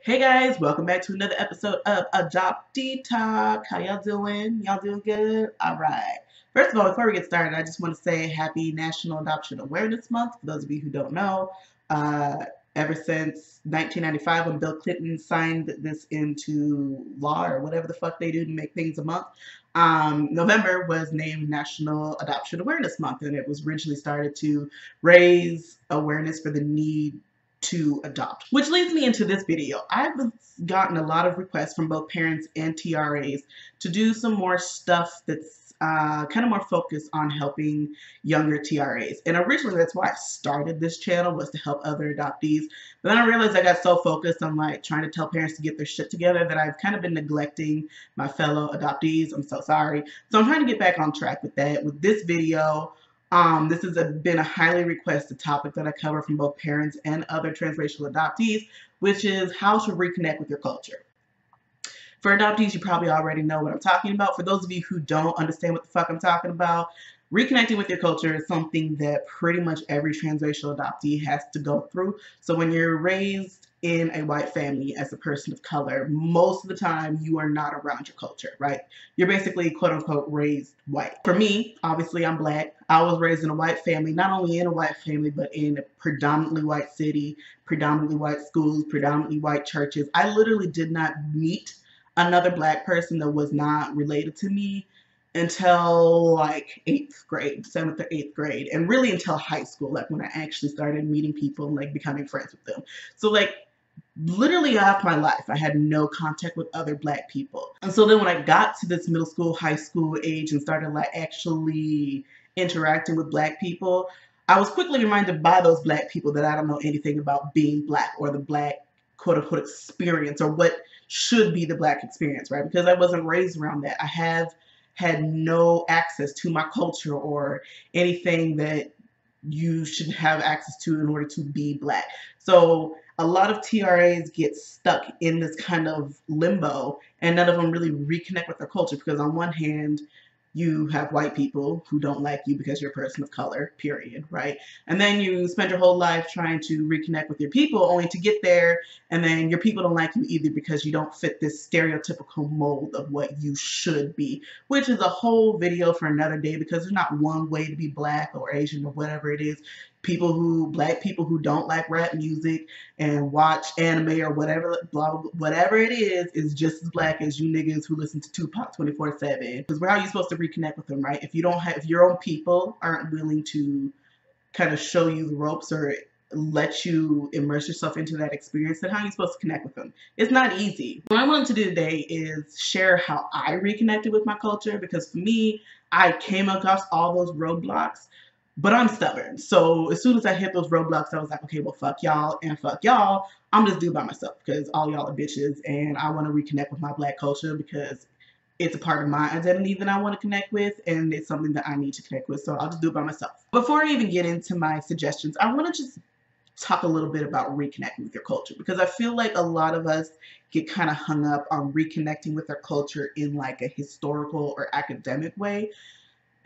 Hey guys, welcome back to another episode of Adoptee Talk. How y'all doing? Y'all doing good? All right. First of all, before we get started, I just want to say Happy National Adoption Awareness Month. For those of you who don't know, uh, ever since 1995, when Bill Clinton signed this into law or whatever the fuck they do to make things a month, November was named National Adoption Awareness Month, and it was originally started to raise awareness for the need to adopt. Which leads me into this video. I've gotten a lot of requests from both parents and TRAs to do some more stuff that's kind of more focused on helping younger TRAs. And originally that's why I started this channel, was to help other adoptees. But then I realized I got so focused on like trying to tell parents to get their shit together that I've kind of been neglecting my fellow adoptees. I'm so sorry. So I'm trying to get back on track with that. With this video, this has been a highly requested topic that I cover from both parents and other transracial adoptees, which is how to reconnect with your culture. For adoptees, you probably already know what I'm talking about. For those of you who don't understand what the fuck I'm talking about, reconnecting with your culture is something that pretty much every transracial adoptee has to go through. So when you're raised in a white family as a person of color, most of the time you are not around your culture, right? You're basically quote unquote raised white. For me, obviously I'm black. I was raised in a white family, not only in a white family, but in a predominantly white city, predominantly white schools, predominantly white churches. I literally did not meet another black person that was not related to me until like 8th grade, 7th or 8th grade, and really until high school, like when I actually started meeting people and like becoming friends with them. So like literally half my life I had no contact with other black people. And so then when I got to this middle school, high school age and started like actually interacting with black people, I was quickly reminded by those black people that I don't know anything about being black or the black quote unquote experience or what should be the black experience, right? Because I wasn't raised around that. I have had no access to my culture or anything that you should have access to in order to be black. So a lot of TRAs get stuck in this kind of limbo and none of them really reconnect with their culture because on one hand, you have white people who don't like you because you're a person of color, period, right? And then you spend your whole life trying to reconnect with your people only to get there and then your people don't like you either because you don't fit this stereotypical mold of what you should be, which is a whole video for another day because there's not one way to be black or Asian or whatever it is. Black people who don't like rap music and watch anime or whatever, whatever it is just as black as you niggas who listen to Tupac 24/7. Because how are you supposed to reconnect with them, right? If your own people aren't willing to kind of show you the ropes or let you immerse yourself into that experience, then how are you supposed to connect with them? It's not easy. What I wanted to do today is share how I reconnected with my culture because for me, I came across all those roadblocks. But I'm stubborn. So as soon as I hit those roadblocks, I was like, okay, well, fuck y'all and fuck y'all. I'm just do by myself because all y'all are bitches and I want to reconnect with my black culture because it's a part of my identity that I want to connect with and it's something that I need to connect with. So I'll just do it by myself. Before I even get into my suggestions, I want to just talk a little bit about reconnecting with your culture because I feel like a lot of us get kind of hung up on reconnecting with our culture in like a historical or academic way.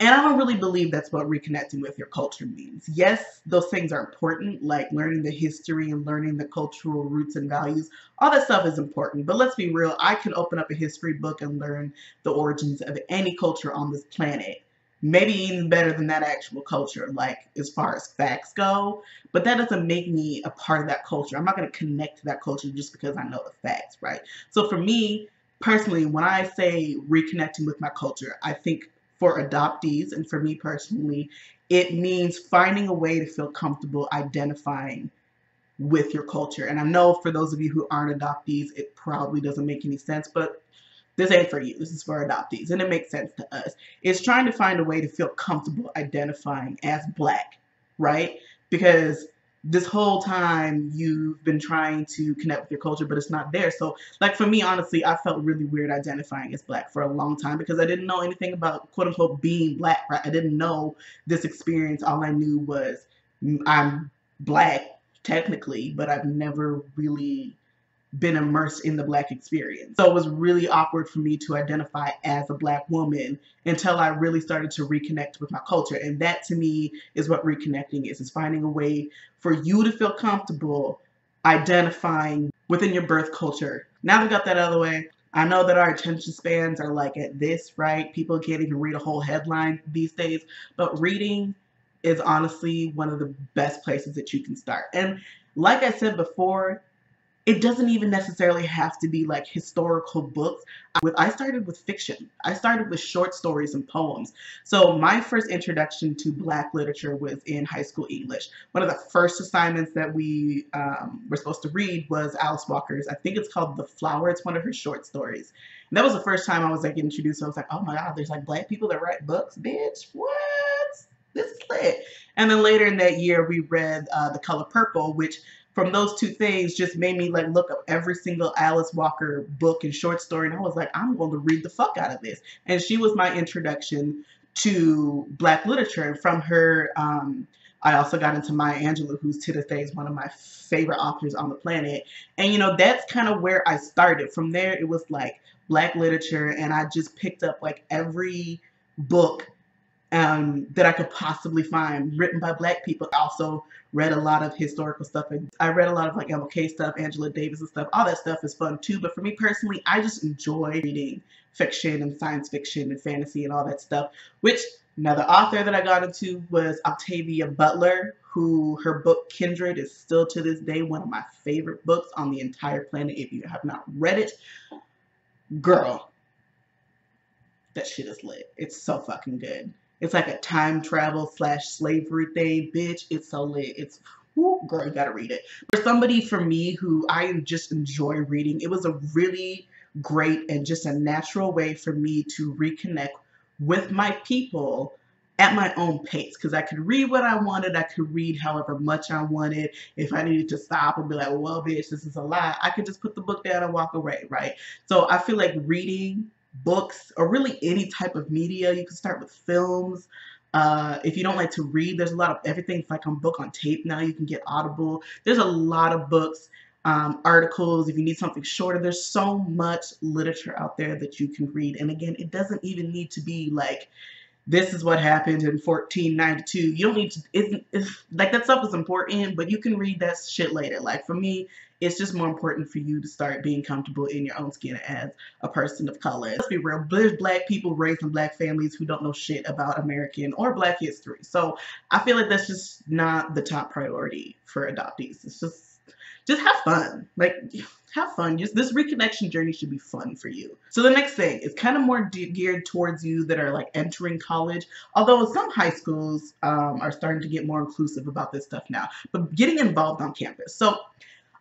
And I don't really believe that's what reconnecting with your culture means. Yes, those things are important, like learning the history and learning the cultural roots and values. All that stuff is important. But let's be real, I can open up a history book and learn the origins of any culture on this planet. Maybe even better than that actual culture, like as far as facts go. But that doesn't make me a part of that culture. I'm not going to connect to that culture just because I know the facts, right? So for me, personally, when I say reconnecting with my culture, I think for adoptees, and for me personally, it means finding a way to feel comfortable identifying with your culture. And I know for those of you who aren't adoptees, it probably doesn't make any sense, but this ain't for you. This is for adoptees, and it makes sense to us. It's trying to find a way to feel comfortable identifying as black, right? Because this whole time you've been trying to connect with your culture, but it's not there. So like for me, honestly, I felt really weird identifying as black for a long time because I didn't know anything about quote unquote being black, right? I didn't know this experience. All I knew was I'm black technically, but I've never really been immersed in the black experience. So it was really awkward for me to identify as a black woman until I really started to reconnect with my culture. And that to me is what reconnecting is finding a way for you to feel comfortable identifying within your birth culture. Now that I got that out of the way, I know that our attention spans are like at this, right? People can't even read a whole headline these days, but reading is honestly one of the best places that you can start. And like I said before, it doesn't even necessarily have to be like historical books. I started with fiction. I started with short stories and poems. So my first introduction to Black literature was in high school English. One of the first assignments that we were supposed to read was Alice Walker's, I think it's called The Flower. It's one of her short stories. And that was the first time I was like introduced. I was like, oh my God, there's like Black people that write books, bitch. What? This is lit. And then later in that year, we read The Color Purple, which from those two things just made me like look up every single Alice Walker book and short story. And I was like, I'm going to read the fuck out of this. And she was my introduction to Black literature. And from her, I also got into Maya Angelou, who's to this day is one of my favorite authors on the planet. And, you know, that's kind of where I started. From there, it was like Black literature. And I just picked up like every book that I could possibly find written by Black people. I also read a lot of historical stuff. I read a lot of like MLK stuff, Angela Davis and stuff. All that stuff is fun too. But for me personally, I just enjoy reading fiction and science fiction and fantasy and all that stuff. Which another author that I got into was Octavia Butler, who her book Kindred is still to this day one of my favorite books on the entire planet. If you have not read it, girl, that shit is lit. It's so fucking good. It's like a time travel / slavery thing, bitch. It's so lit. It's, whoo, girl, you gotta read it. For somebody, for me, who I just enjoy reading, it was a really great and just a natural way for me to reconnect with my people at my own pace. Because I could read what I wanted. I could read however much I wanted. If I needed to stop and be like, well, bitch, this is a lot, I could just put the book down and walk away, right? So I feel like reading books or really any type of media, you can start with films. If you don't like to read, there's a lot of everything's like on book on tape now. You can get Audible. There's a lot of books, articles. If you need something shorter, there's so much literature out there that you can read. And again, it doesn't even need to be like, this is what happened in 1492. You don't need to, it's like that stuff is important, but you can read that shit later. Like for me, it's just more important for you to start being comfortable in your own skin as a person of color. Let's be real, there's Black people raised in Black families who don't know shit about American or Black history. So I feel like that's just not the top priority for adoptees. It's just have fun. Like, have fun. Just this reconnection journey should be fun for you. So the next thing is kind of more geared towards you that are like entering college. Although some high schools are starting to get more inclusive about this stuff now. But getting involved on campus. So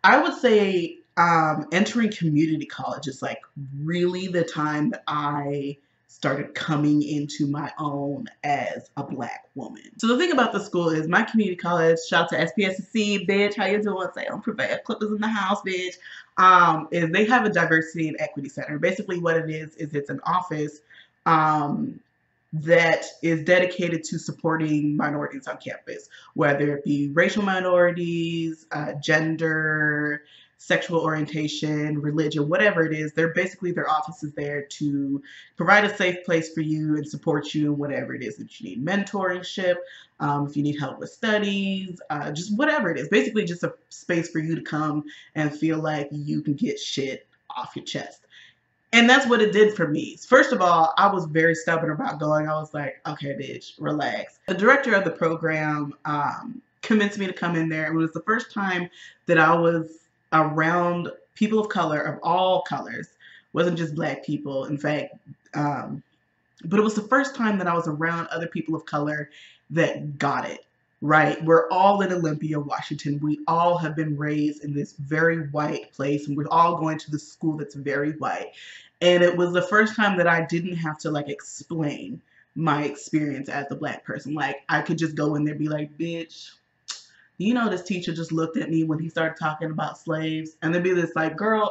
I would say entering community college is like really the time that I started coming into my own as a Black woman. So the thing about the school is my community college, shout out to SPSC, bitch, how you doing? Say on Prevail, Clippers in the house, bitch. Is they have a diversity and equity center. Basically what it is it's an office that is dedicated to supporting minorities on campus, whether it be racial minorities, gender, sexual orientation, religion, whatever it is. They're basically, their office is there to provide a safe place for you and support you in whatever it is that you need. Mentorship, if you need help with studies, just whatever it is. Basically just a space for you to come and feel like you can get shit off your chest. And that's what it did for me. First of all, I was very stubborn about going. I was like, okay, bitch, relax. The director of the program convinced me to come in there. It was the first time that I was around people of color, of all colors. It wasn't just Black people, in fact. But it was the first time that I was around other people of color that got it. Right? We're all in Olympia, Washington. We all have been raised in this very white place, and we're all going to the school that's very white. And it was the first time that I didn't have to like explain my experience as a Black person. Like I could just go in there and be like, bitch, you know, this teacher just looked at me when he started talking about slaves, and they'd be this like, girl,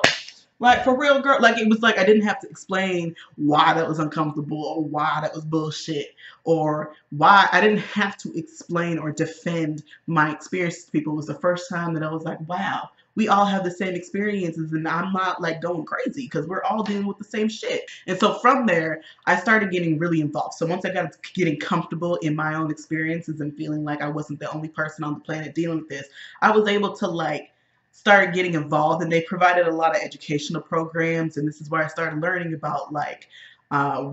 like for real, girl. Like it was like I didn't have to explain why that was uncomfortable or why that was bullshit or why I didn't have to explain or defend my experience to people. It was the first time that I was like, wow, we all have the same experiences and I'm not like going crazy because we're all dealing with the same shit. And so from there, I started getting really involved. So once I got getting comfortable in my own experiences and feeling like I wasn't the only person on the planet dealing with this, I was able to like started getting involved, and they provided a lot of educational programs, and this is where I started learning about like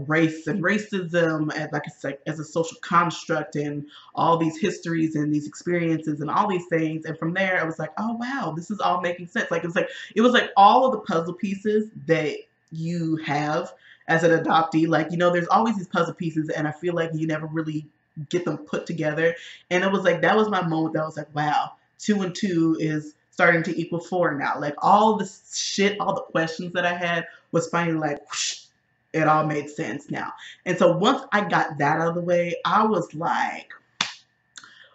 race and racism as like as a social construct, and all these histories and these experiences and all these things. And from there I was like, oh wow, this is all making sense. Like it was like all of the puzzle pieces that you have as an adoptee. Like, you know, there's always these puzzle pieces, and I feel like you never really get them put together. And it was like, that was my moment that I was like, wow, 2 and 2 is starting to equal 4 now. Like all the shit, all the questions that I had was finally like, whoosh, it all made sense now. And so once I got that out of the way, I was like,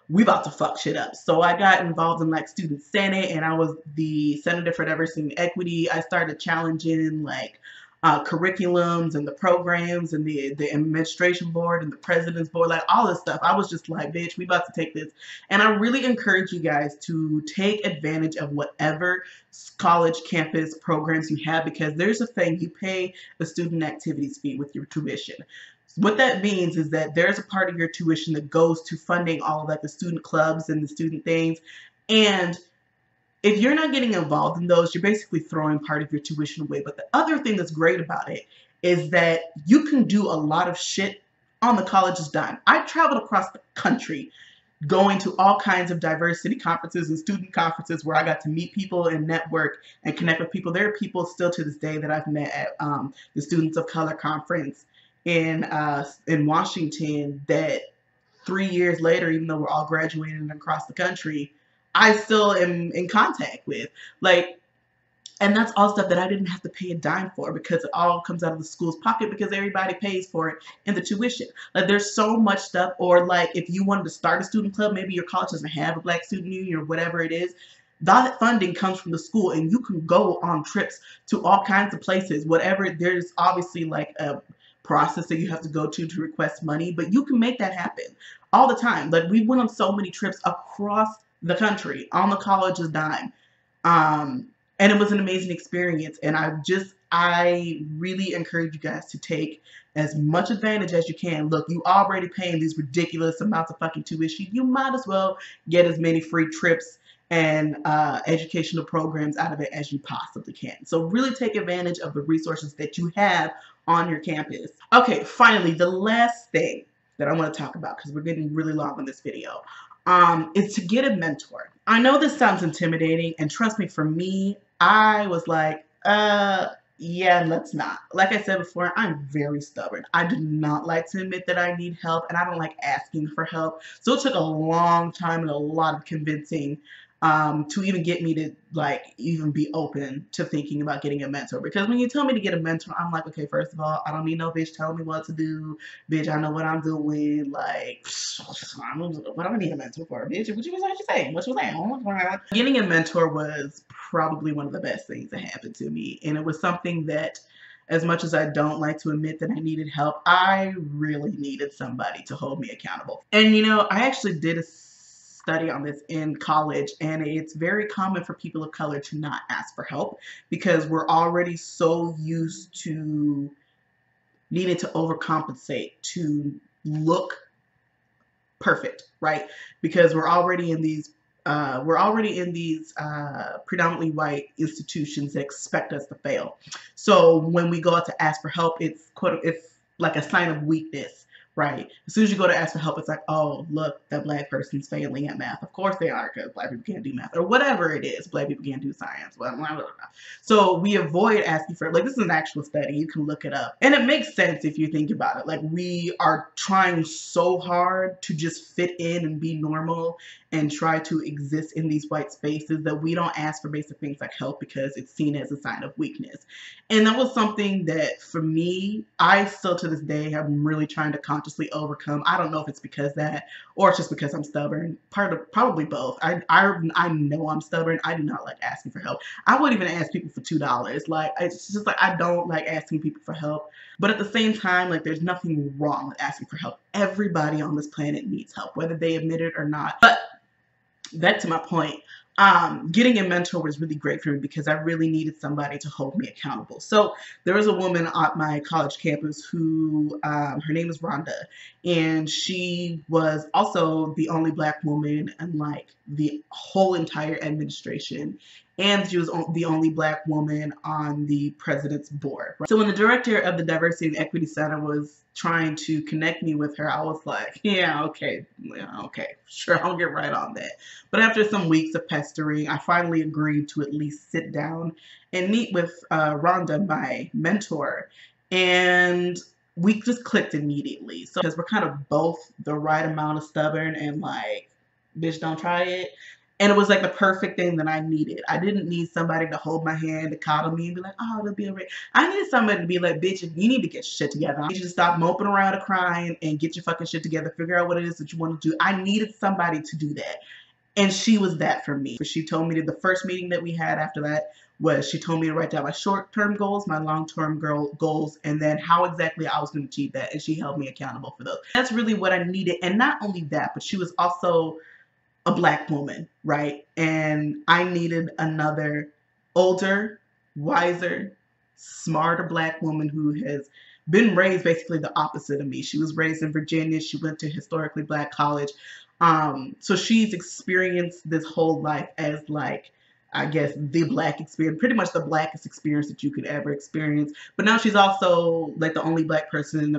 we about to fuck shit up. So I got involved in like student senate, and I was the senator for diversity and equity. I started challenging like curriculums and the programs and the administration board and the president's board, like all this stuff. I was just like, bitch, we about to take this. And I really encourage you guys to take advantage of whatever college campus programs you have, because there's a thing, you pay a student activities fee with your tuition. What that means is that there's a part of your tuition that goes to funding all of like the student clubs and the student things. And if you're not getting involved in those, you're basically throwing part of your tuition away. But the other thing that's great about it is that you can do a lot of shit on the college's dime. I traveled across the country going to all kinds of diversity conferences and student conferences where I got to meet people and network and connect with people. There are people still to this day that I've met at the Students of Color Conference in Washington that 3 years later, even though we're all graduating across the country, I still am in contact with. Like, and that's all stuff that I didn't have to pay a dime for, because it all comes out of the school's pocket, because everybody pays for it in the tuition. Like, there's so much stuff. Or like, if you wanted to start a student club, maybe your college doesn't have a Black student union or whatever it is, that funding comes from the school, and you can go on trips to all kinds of places, whatever. There's obviously like a process that you have to go to request money, but you can make that happen all the time. Like, we went on so many trips across the country on the college's dime. And it was an amazing experience. And I really encourage you guys to take as much advantage as you can. Look, you already paying these ridiculous amounts of fucking tuition. You might as well get as many free trips and educational programs out of it as you possibly can. So really take advantage of the resources that you have on your campus. Okay, finally, the last thing that I want to talk about, because we're getting really long on this video, is to get a mentor. I know this sounds intimidating, and trust me, for me, I was like, yeah, let's not. Like I said before, I'm very stubborn. I do not like to admit that I need help, and I don't like asking for help. So it took a long time and a lot of convincing to even get me to like even be open to thinking about getting a mentor. Because when you tell me to get a mentor, I'm like, okay, first of all, I don't need no bitch telling me what to do. Bitch, I know what I'm doing. Like, what do I need a mentor for? Bitch, what you saying? What you saying? Getting a mentor was probably one of the best things that happened to me. And it was something that, as much as I don't like to admit that I needed help, I really needed somebody to hold me accountable. And you know, I actually did a study on this in college, and it's very common for people of color to not ask for help, because we're already so used to needing to overcompensate to look perfect, right? Because we're already in these predominantly white institutions that expect us to fail. So when we go out to ask for help, it's like a sign of weakness, right? As soon as you go to ask for help, it's like, oh, look, that Black person's failing at math. Of course they are, because Black people can't do math, or whatever it is. Black people can't do science. Blah, blah, blah, blah. So we avoid asking for, like, this is an actual study. You can look it up. And it makes sense if you think about it. Like, we are trying so hard to just fit in and be normal and try to exist in these white spaces that we don't ask for basic things like help, because it's seen as a sign of weakness. And that was something that, for me, I still to this day am really trying to consciously overcome. I don't know if it's because that, or it's just because I'm stubborn. Probably both. I know I'm stubborn. I do not like asking for help. I wouldn't even ask people for $2. Like, it's just like, I don't like asking people for help. But at the same time, like, there's nothing wrong with asking for help. Everybody on this planet needs help, whether they admit it or not. But back to my point, getting a mentor was really great for me, because I really needed somebody to hold me accountable. So there was a woman at my college campus who, her name is Rhonda, and she was also the only Black woman in like the whole entire administration. And she was the only Black woman on the president's board. So when the director of the Diversity and Equity Center was trying to connect me with her, I was like, yeah, okay, sure, I'll get right on that. But after some weeks of pestering, I finally agreed to at least sit down and meet with Rhonda, my mentor. And we just clicked immediately. So because we're kind of both the right amount of stubborn and like, bitch, don't try it. And it was like the perfect thing that I needed. I didn't need somebody to hold my hand, to coddle me and be like, oh, it'll be alright. I needed somebody to be like, bitch, you need to get shit together. I need you to stop moping around and crying and get your fucking shit together. Figure out what it is that you want to do. I needed somebody to do that. And she was that for me. She told me that the first meeting that we had after that was she told me to write down my short-term goals, my long-term goals, and then how exactly I was going to achieve that. And she held me accountable for those. That's really what I needed. And not only that, but she was also a Black woman, right? And I needed another older, wiser, smarter Black woman who has been raised basically the opposite of me. She was raised in Virginia. She went to historically Black college. So she's experienced this whole life as like, I guess, the Black experience, pretty much the Blackest experience that you could ever experience. But now she's also like the only Black person in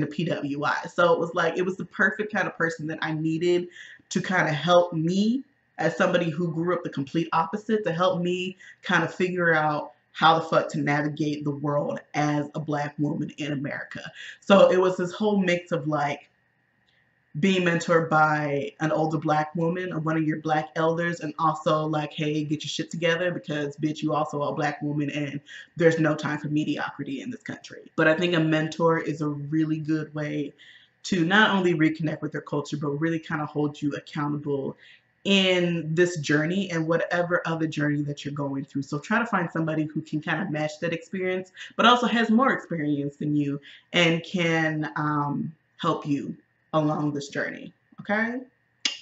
a PWI. So it was like, it was the perfect kind of person that I needed to kind of help me as somebody who grew up the complete opposite, to help me kind of figure out how the fuck to navigate the world as a Black woman in America. So it was this whole mix of like being mentored by an older Black woman or one of your Black elders, and also like, hey, get your shit together because bitch, you also are a Black woman and there's no time for mediocrity in this country. But I think a mentor is a really good way to not only reconnect with their culture, but really kind of hold you accountable in this journey and whatever other journey that you're going through. So try to find somebody who can kind of match that experience, but also has more experience than you and can help you along this journey. Okay?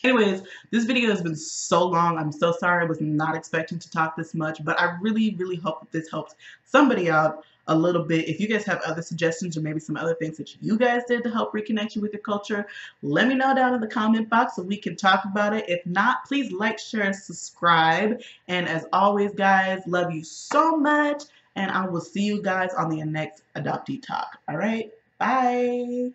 Anyways, this video has been so long. I'm so sorry. I was not expecting to talk this much, but I really, really hope that this helps somebody out a little bit. If you guys have other suggestions or maybe some other things that you guys did to help reconnect you with your culture, let me know down in the comment box so we can talk about it. If not, please like, share, and subscribe. And as always, guys, love you so much. And I will see you guys on the next Adoptee Talk. All right? Bye.